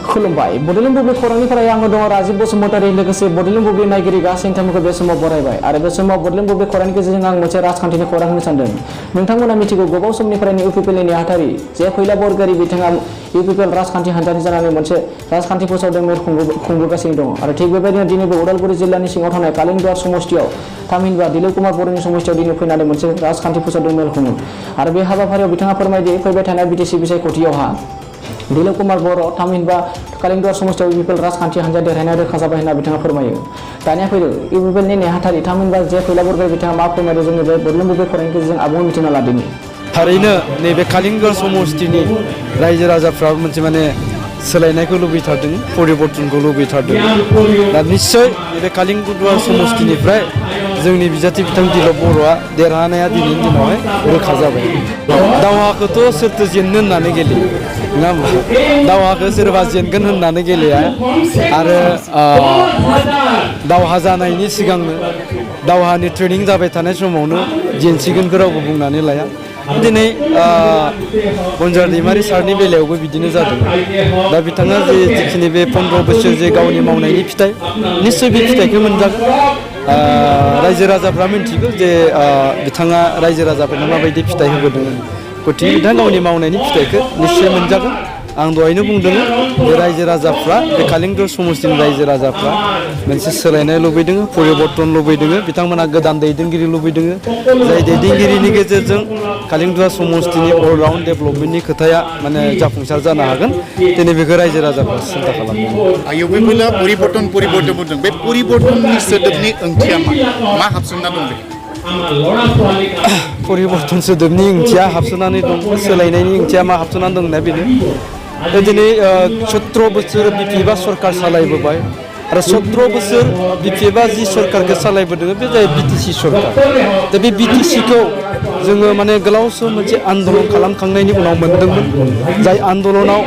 खुलुमबाय बड'लेण्ड बुब्लि खौरांनिफ्राय आङो दङ राजीब बसुमतारी लोगोसे बड'लेण्ड बुब्लि नायगिरि गासै नोंथांमोनखौ बे समाव बरायबाय आरो बे समाव बड'लेण्ड बुब्लि खौरांनि गेजेरजों आं मोनसे राजखान्थिनि खौरां होनो सानदों। नोंथांमोना मिथिगौ गोबाव समनिफ्रायनो इउपिपिएलनि नेहाथारि जे फैला बरगयारि बिथाङा इउपिपिएल राजखान्थि हान्जानि जानानै मोनसे राजखान्थि फोसावदों मेल खुंबोगासिनो दं आरो थिग बेबायदिनो दिनैबो उदालगुरि जिल्लानि सिङाव थानाय कालिंदुवार समष्टियाव थामहिनबा दिलीप कुमार बर'नि समष्टियाव दिनै फैनानै मोनसे राजखान्थि फोसावदों मेल खुङो आरो बे हाबाफारियाव बिथाङा फोरमायदि फैबाय थानाय बिटिसि बिसायख'थियावहा दिलीप कुमार बर' थामहिनबा कालिंदुवार समष्टियाव इउपिपिएल राजखान्थि हान्जा देरहानाया रोखा जाबाय होनना बिथाङा फोरमायो। दानिया फैदो इउपिपिएलनि नेहाथारि थामहिनबा जे फैला बरगयारि बिथाङा मा फोरमायदों जोङो बे बड'लेण्ड बुब्लि खौरांनि गेजेरजों आबुङै मिथिना लादिनि। थारैनो नैबे कालिंदुवार समष्टिनि रायजो राजाफ्रा मोनसे माने सोलायनायखौ लुबैथारदों परिबर्तनखौ लुबैथारदों दा निश्चय नैबे कालिंदुवार समष्टिनिफ्राय जोंनि बिजाथि बिथां दिलीप बर'आ देरहानाया दिनैनि दिनावहाय रोखा जाबाय। दावहाखौथ' सोरथो जेननो होननानै गेलेयो नङा होमबा दावहाखौ सोरबा जेनगोन होननानै गेलेया आरो दावहा जानायनि सिगांनो दावहानि ट्रेनिं जाबाय थानाय समावनो जेनसिगोनखौ रावबो बुंनानै लाया। दिनै बन्जार दैमारि सारनि बेलायावबो बिदिनो जादों। दा बिथाङा जिखिनि बे 15 बोसोर जे गावनि मावनायनि फिथाइ निश्चय बे फिथाइखौ मोनजागोन। रायजो राजाफ्रा मिन्थिगौ जे बिथाङा रायजो राजाफोरनो माबायदि फिथाइ होबोदों गथिखे बिथाङा गावनि मावनायनि फिथाइखौ निश्चय मोनजागोन। आं दहायनो बुंदों बे रायजो राजाफ्रा बे कालिंदुवार समष्टिनि रायजो राजाफ्रा मोनसे सोलायनाय लुबैदों परिबर्तन लुबैदों बिथांमोना गोदान दैदेनगिरि लुबैदों जाय दैदेनगिरिनि गेजेरजों कालिंदुवार समष्टिनि अलराउन्ड डेभेलपमेन्टनि खोथाया माने जाफुंसार जानो हागोन दिनै बेखौ रायजो राजाफ्रा सिन्था खालामदों। इउपिपिएलआ परिबर्तन बुंदों बे परिबर्तननि सोदोबनि ओंथिया मा हाबसोमना दं बे? परिबर्तन सोदोबनि ओंथिया हाबसोनानै दं सोलायनायनि ओंथिया मा हाबसोनानै दं होनना बेनो दिनै 17 बोसोर बिपिएफआ सरकार सालायबोबाय आरो 17 बोसोर बिपिएफआ जि सरकारखौ सालायबोदों बे जाय बिटिसि सरकार दा बे बिटिसिखौ जोङो माने गोलाव सम मोनसे आन्दलन खालामखांनायनि उनाव मोनदोंमोन जाय आन्दलनाव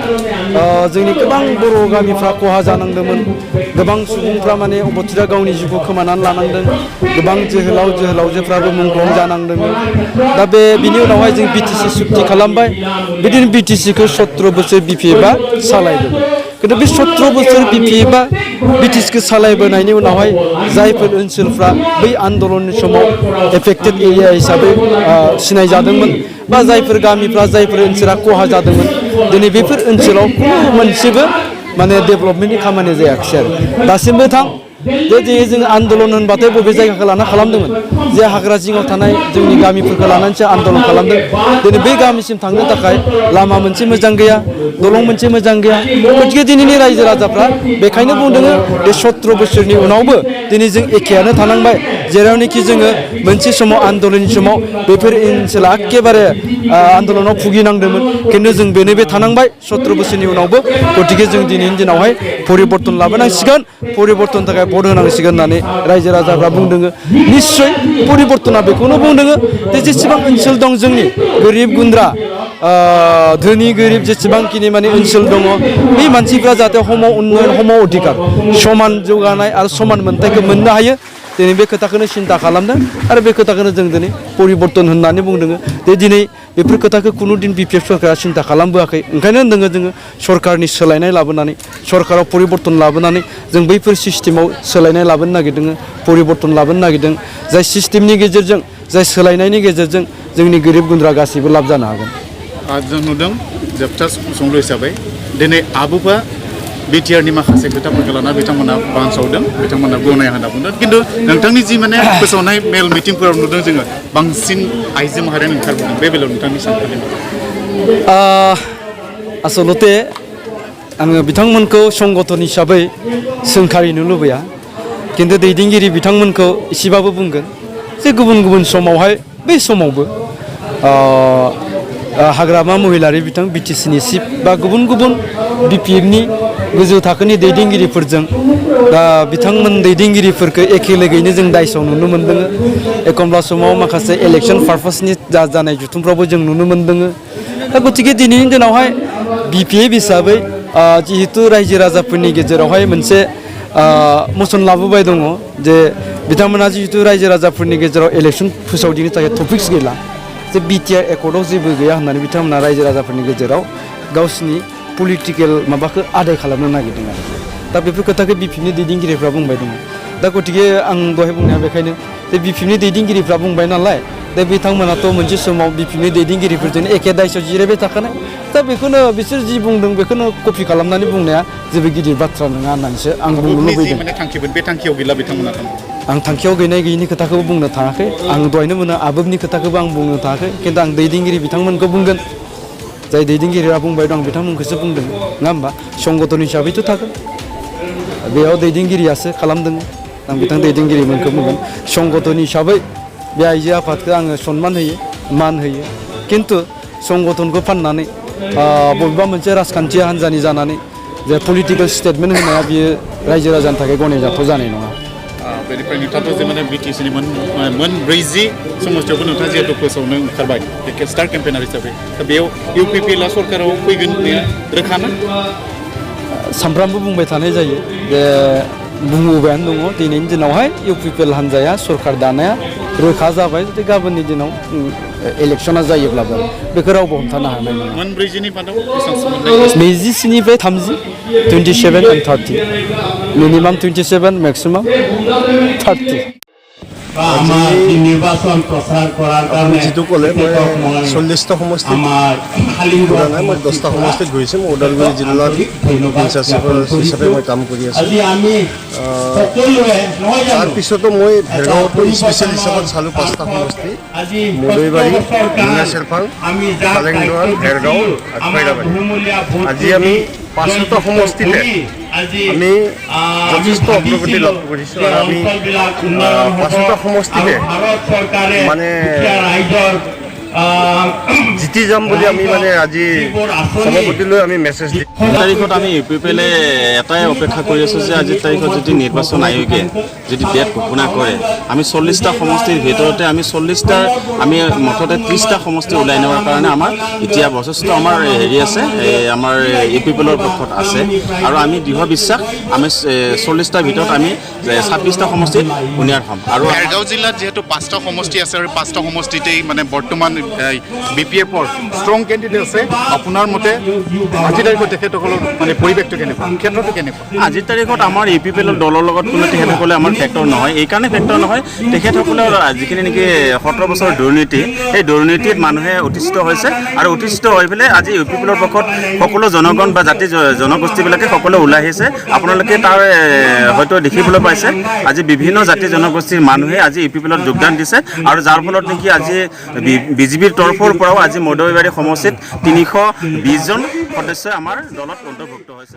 जोंनि गोबां बर' गामिफ्रा खहा जानांदोंमोन गोबां सुबुंफ्रा माने अबथिरा गावनि जिउखौ खोमानानै लानांदों गोबां जोहोलावजोफ्राबो मुंख्लं जानांदोंमोन दा बिनि उनावहाय जों बिटिसि सुक्ति खालामबाय बिदिनो बिटिसिखौ 17 बोसोर बिपिएफआ सालायदोंमोन खिन्थु बे 17 बोसोर बिपिएफआ बिटिसिखौ सालायबोनायनि उनावहाय जायफोर ओनसोलफ्रा बै आन्दलननि समाव एफेक्टेड एरिया हिसाबै सिनायजादोंमोन बा जायफोर गामिफ्रा जायफोर ओनसोला खहा जादोंमोन दिनै बेफोर ओनसोलाव खुनु मोनसेबो माने डेभेलपमेन्टनि खामानि जायाखिसै आरो दासिमबो दिनै जों आन्दलन होनबाथाय बबे जायगाखौ लाना खालामदोंमोन जे हाग्रा जिङाव थानाय जोंनि गामिफोरखौ लानानैसो आन्दलन खालामदों दिनै बै गामिसिम थांनो थाखाय लामा मोनसे मोजां गैया दलं मोनसे मोजां गैया गथिखे दिनैनि रायजो राजाफ्रा बेखायनो बुंदों बे 17 बोसोरनि उनावबो दिनै जों एखेयानो थानांबाय जेरावनोखि जोङो मोनसे समाव आन्दलननि समाव बेफोर ओनसोला एखेबारे आन्दलनाव भुगिनांदोंमोन खिन्थु जों बेनो बे थानांबाय 17 बोसोरनि उनावबो गथिखे जों दिनैनि दिनावहाय परिबर्तन लाबोनांसिगोन परिबर्तन थाखाय भट होनांसिगोन होननानै रायजो राजाफ्रा बुंदों निश्चय परिबर्तना बेखौनो बुंदों जे जेसेबां ओनसोल दं जोंनि गोरिब गुन्द्रा धोनि गोरिब जेसेबांखिनि माने ओनसोल दङ बे मानसिफ्रा जाहाथे हम उन्नयन हम अधिकार समान जौगानाय आरो समान मोनथायखौ मोननो हायो दिनै बे खोथाखौनो सिन्था खालामदों आरो बे खोथाखौनो जों दिनै परिबर्तन होननानै बुंदों जे दिनै बेफोर खोथाखौ खुनु दिन बिपिएफ सरकारा सिन्था खालामबोआखै ओंखायनो होनदों जोङो सरकारनि सोलायनाय लाबोनानै सरकाराव परिबर्तन लाबोनानै जों बैफोर सिस्टेमाव सोलायनाय लाबोनो नागिरदों परिबर्तन लाबोनो नागिरदों जाय सिस्टेमनि गेजेरजों जाय सोलायनायनि गेजेरजों जोंनि गोरिब गुन्द्रा गासैबो लाब जानो हागोन। जों नुदों जोबथा सोंलु हिसाबै दिनै आबुफा बिटिआरनि माखासे खोथाफोरखौ लाना बिथांमोना बानसावदों बिथांमोना गनाया होनना बुंदों खिन्थु नोंथांनि जि माने फोसावनाय मेल मिटिंफोराव नुदों जोङो बांसिन आइजो माहारियानो ओंखारबोदों बे बेलायाव नोंथांनि साननाय आसलते आङो बिथांमोनखौ संगठन हिसाबै सोंखारिनो लुबैया खिन्थु दैदेनगिरि बिथांमोनखौ एसेबाबो बुंगोन जे गुबुन गुबुन समावहाय बै समावबो हाग्रामा महिलारि बिथां बिटिसिनि चिफ बा गुबुन गुबुन बिपिएफनि गोजौ थाखोनि दैदेनगिरिफोरजों दा बिथांमोन दैदेनगिरिफोरखौ एखे लोगोयैनो जों दायसआव नुनो मोन्दों एखनब्ला समाव माखासे इलेक्सन पारपसनि जानाय जुथुमफ्रावबो जों नुनो मोन्दों दा गथिखे दिनैनि दिनावहाय बिपिएफ हिसाबै जिहेतु रायजो राजाफोरनि गेजेरावहाय मोनसे मोसन लाबोबाय दङ जे बिथांमोना जिहेतु रायजो राजाफोरनि गेजेराव इलेक्सन फोसावदिनो थाखाय टपिक्स गैला जे बिटिआर एकर्डआव जेबो गैया होननानै बिथांमोना रायजो राजाफोरनि गेजेराव गावसिनि पलिटिकेल माबाखौ आदाय खालामनो नागिरदों आरो दा बेफोर खोथाखौ बिपिनि दैदेनगिरिफ्रा बुंबाय दङ दा गतिके आं दहाय बुंनाया बेखायनो जे बिपिनि दैदेनगिरिफ्रा बुंबाय नालाय दा बिथांमोनाथ' मोनसे समाव बिपिनि दैदेनगिरिफोरजों एखे दायसआव जिरायबाय थाखानाय दा बेखौनो बिसोर जि बुंदों बेखौनो कपि खालामनानै बुंनाया जेबो गिदिर बाथ्रा नङा होननानैसो आं बुंनो लुबैदों बे थांखियाव गैला बिथांमोना आं थांखियाव गैयिनि खोथाखौबो बुंनो थाङाखै आं दहायनो मोनो आबोबनि खोथाखौबो आं बुंनो थाङाखै खिन्थु आं दैदेनगिरि बिथांमोनखौ बुंगोन जाय दैदेनगिरिया बुंबाय दं बिथांमोनखौसो बुंदों नङा होमबा संगठन हिसाबैथ' थागोन बेयाव दैदेनगिरियासो खालामदों आं बिथां दैदेनगिरिमोनखौ बुंगोन संगठन हिसाबै बे आइजो आफादखौ आङो सनमान होयो मान होयो खिन्थु संगठनखौ फाननानै बबेबा मोनसे राजखान्थि हान्जानि जानानै जे पलिटिकेल स्टेटमेन्ट होनाया बियो रायजो राजानि थाखाय गनायजाथाव जानाय नङा बेनिफ्राय नोंथाङाथ' जे माने बिटिसिनि मोन 40 समस्थियावबो नोंथाङा जिहेतु फोसावनो ओंखारबाय स्टार केम्पेनार हिसाबै दा बेयाव इउपिपिएलआ सरकाराव फैगोन रोखाना सामफ्रामबो बुंबाय थानाय जायो जे बुंबोबायानो दङ दिनैनि दिनावहाय इउपिपिएल हान्जाया सरकार दानाया रोखा जाबाय जुदि गाबोननि दिनाव इलेक्सना जायोब्लाबो बेखौ रावबो हमथानो हानाय नङा मोन 40नि मादाव बेसेबांसो 27निफ्राय 30 27 and 30 मिनिमाम 27 मैक्सिमाम 30 নির্বাচন প্রচার করার কারণে যেটো ক'লে মই 40টা সমষ্টিত ঘূৰা নাই মই 10টা সমষ্টিত ঘূৰিছোঁ মই ওদালগুৰি জিলাত হিচাপে মই কাম কৰি আছোঁ তাৰপিছতো মই ভেৰগাঁৱতো স্পেচিয়েল হিচাপত চালোঁ 5টা সমষ্টি মদৈবাৰী চেৰপাং কালেংদুৱাৰ ভেৰগাঁও আৰু খৈৰাবাৰী আজি আমি 5টা সমষ্টিতে আমি যথেষ্ট অগ্ৰগতি লাভ কৰিছোঁ আৰু আমি 5টা সমষ্টিতে মানে জিতি যাম বুলি আমি মানে আজি সভাপতিলৈ আমি মেছেজ দিম তাৰিখত আমি ইউপিপিএলে এটাই অপেক্ষা কৰি আছোঁ যে আজিৰ তাৰিখত যদি নিৰ্বাচন আয়োগে যদি ডেট ঘোষণা কৰে আমি 40টা সমষ্টিৰ ভিতৰতে আমি 40টাৰ আমি মুঠতে 30টা সমষ্টি ওলাই নেওয়াৰ কাৰণে আমাৰ এতিয়া যথেষ্ট আমাৰ হেৰি আছে আমাৰ ইউপিপিএলৰ পক্ষত আছে আৰু আমি দৃঢ় বিশ্বাস আমি 40টাৰ ভিতৰত আমি 26টা সমষ্টিত উনিয়াৰ হ'ম আৰু ভেৰগাঁও জিলাত যেহেতু 5টা সমষ্টি আছে আৰু 5টা সমষ্টিতেই মানে বৰ্তমান বিপিএফৰ ষ্ট্ৰং কেণ্ডিডেট আছে আপোনাৰ মতে আজিৰ তাৰিখত তেখেতসকলৰ মানে পৰিৱেশটো কেনেকুৱা ক্ষেত্ৰটো কেনেকুৱা আজিৰ তাৰিখত আমাৰ ইউপিপিএলৰ দলৰ লগত কোনো তেখেতসকলে আমাৰ ফেক্টৰ নহয় এইকাৰণে ফেক্টৰ নহয় তেখেতসকলৰ যিখিনি নেকি 17 বছৰৰ দুৰ্নীতি এই দুৰ্নীতিত মানুহে অতিষ্ঠ হৈছে আৰু অতিষ্ঠ হৈ পেলাই আজি ইউপিপিএলৰ পক্ষত সকলো জনগণ বা জাতি জনগোষ্ঠীবিলাকে সকলো ওলাই আহিছে আপোনালোকে তাৰ হয়তো দেখিবলৈ পাইছে আজি বিভিন্ন জাতি জনগোষ্ঠীৰ মানুহে আজি ইউপিপিএলত যোগদান দিছে আৰু যাৰ ফলত নেকি আজি বিজেপিৰ তৰফৰ পৰাও আজি মদৈবাৰী সমষ্টিত 320জন সদস্য আমাৰ দলত অন্তৰ্ভুক্ত হৈছে